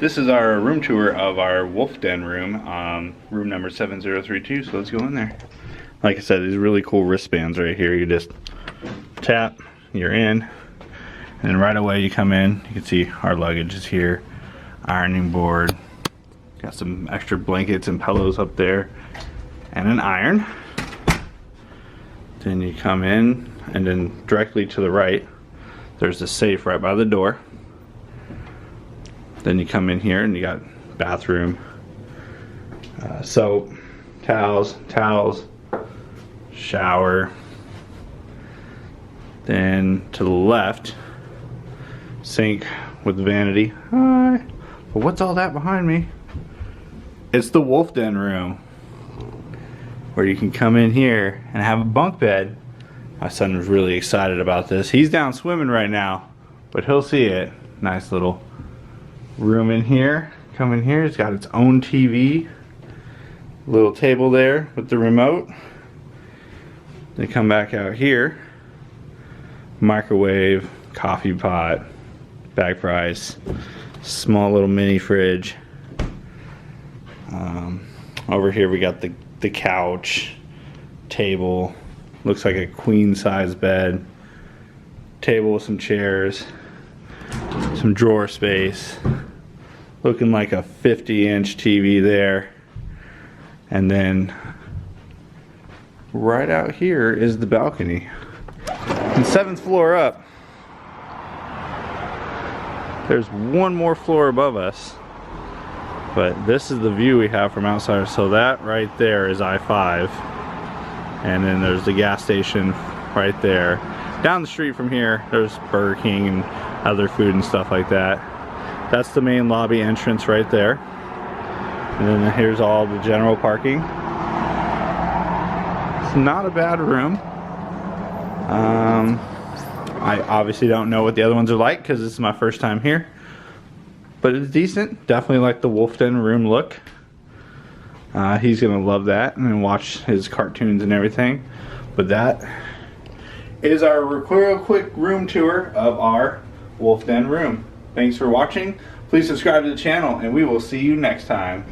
This is our room tour of our wolf den room, room number 7032, so let's go in there. Like I said, these really cool wristbands right here. You just tap, you're in, and right away you come in. You can see our luggage is here, ironing board, got some extra blankets and pillows up there, and an iron. Then you come in, and then directly to the right, there's a safe right by the door. Then you come in here and you got bathroom, soap, towels, shower. Then to the left, sink with vanity. Hi. But what's all that behind me? It's the wolf den room, where you can come in here and have a bunk bed. My son was really excited about this. He's down swimming right now, but he'll see it. Nice little room in here. Come in here, it's got its own TV. Little table there with the remote. They come back out here. Microwave, coffee pot, bag for ice, small little mini fridge. Over here we got the couch, table, looks like a queen size bed, table with some chairs, some drawer space, looking like a 50-inch TV there. And then right out here is the balcony. And 7th floor up, there's one more floor above us, but this is the view we have from outside. So that right there is I-5, and then there's the gas station right there. Down the street from here, there's Burger King and other food and stuff like that. That's the main lobby entrance right there. And then here's all the general parking. It's not a bad room. I obviously don't know what the other ones are like because this is my first time here. But it's decent. Definitely like the wolf den room look. He's gonna love that and watch his cartoons and everything. But that is our real quick room tour of our wolf den room. Thanks for watching. Please subscribe to the channel and we will see you next time.